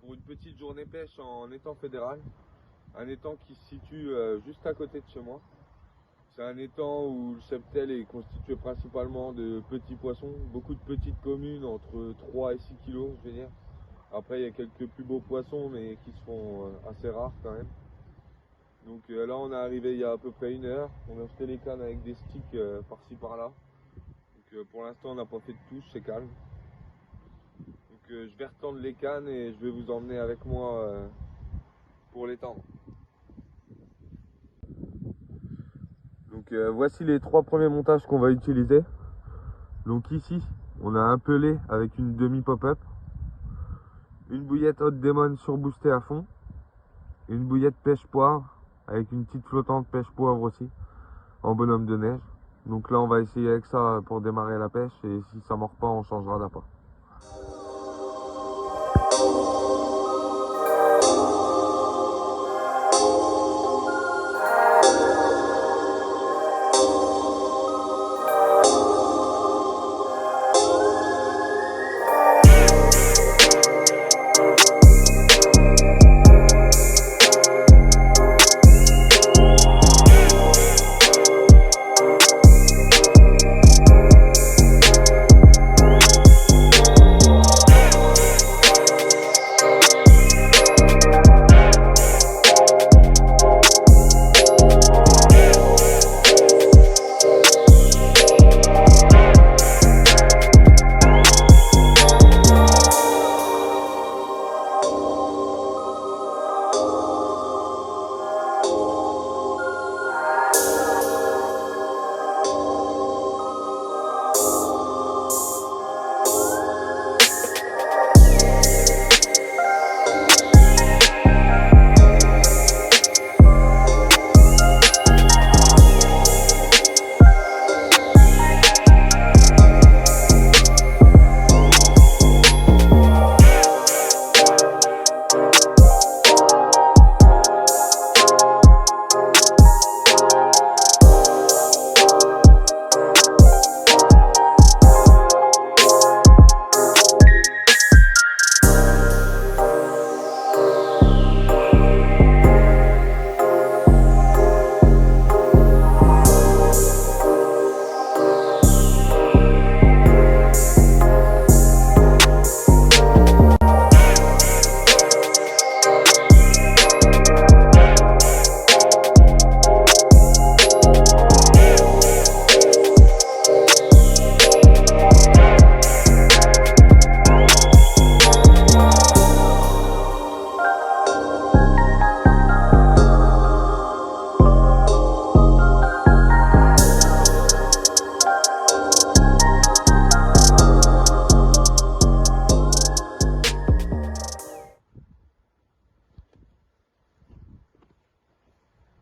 pour une petite journée pêche en étang fédéral. Un étang qui se situe juste à côté de chez moi. C'est un étang où le cheptel est constitué principalement de petits poissons, beaucoup de petites communes entre 3 et 6 kilos, je veux dire. Après, il y a quelques plus beaux poissons, mais qui sont assez rares quand même. Donc là, on est arrivé il y a à peu près 1 heure. On a jeté les cannes avec des sticks par-ci par-là. Donc pour l'instant, on n'a pas fait de touche, c'est calme. Donc je vais retendre les cannes et je vais vous emmener avec moi pour l'étendre. Donc voici les 3 premiers montages qu'on va utiliser. Donc ici, on a un pelé avec une demi pop-up, une bouillette Hot Demon surboostée à fond, une bouillette pêche poivre avec une petite flottante pêche poivre aussi, en bonhomme de neige. Donc là, on va essayer avec ça pour démarrer la pêche et si ça mord pas, on changera d'appât.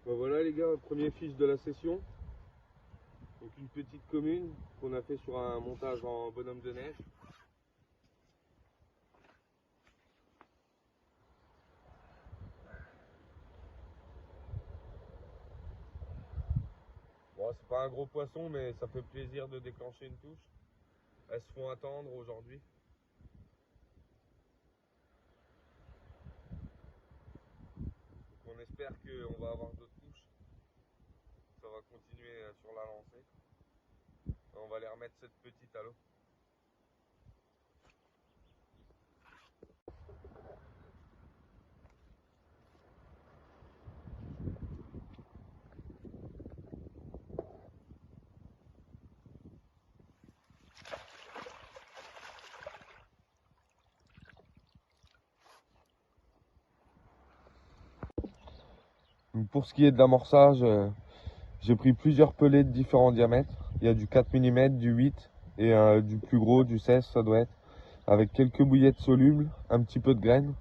Ben voilà les gars, premier fiche de la session. Donc une petite commune qu'on a fait sur un montage en bonhomme de neige. Bon, c'est pas un gros poisson, mais ça fait plaisir de déclencher une touche. Elles se font attendre aujourd'hui. Donc on espère qu'on va avoir d'autres touches. Ça va continuer sur la lancée. Et on va aller remettre cette petite à l'eau. Donc pour ce qui est de l'amorçage, j'ai pris plusieurs pelés de différents diamètres. Il y a du 4 mm, du 8 et du plus gros, du 16 ça doit être. Avec quelques bouillettes solubles, un petit peu de graines.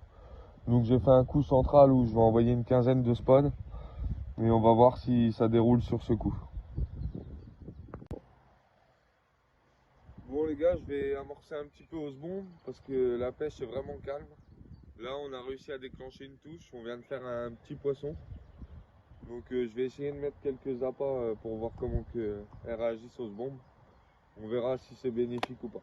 Donc j'ai fait un coup central où je vais envoyer une quinzaine de spawns. Et on va voir si ça déroule sur ce coup. Bon les gars, je vais amorcer un petit peu au sbon parce que la pêche est vraiment calme. Là on a réussi à déclencher une touche, on vient de faire un petit poisson. Donc je vais essayer de mettre quelques appâts pour voir comment elles réagissent aux bombes. On verra si c'est bénéfique ou pas.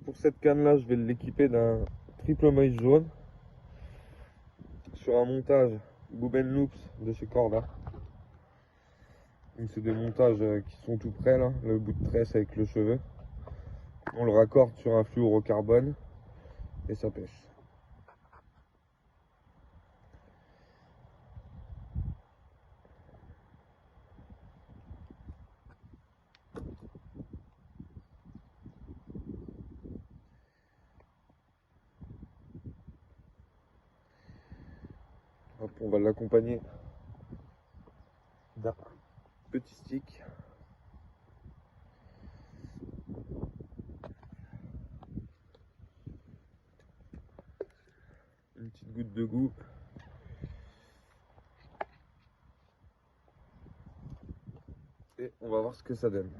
Pour cette canne là, je vais l'équiper d'un triple maïs jaune sur un montage Booben Loops de chez Corda. Donc c'est des montages qui sont tout prêts là, le bout de tresse avec le cheveu. On le raccorde sur un fluorocarbone et ça pêche. Hop, on va l'accompagner d'un petit stick. Une petite goutte de goût. Et on va voir ce que ça donne.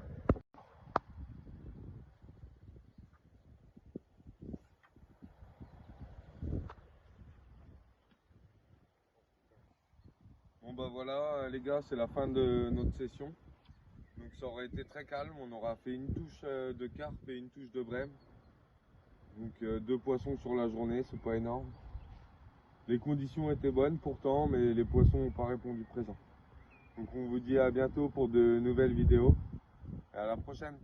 Bon bah voilà les gars, c'est la fin de notre session. Donc ça aurait été très calme, on aura fait une touche de carpe et une touche de brème. Donc 2 poissons sur la journée, c'est pas énorme. Les conditions étaient bonnes pourtant, mais les poissons n'ont pas répondu présent. Donc on vous dit à bientôt pour de nouvelles vidéos et à la prochaine.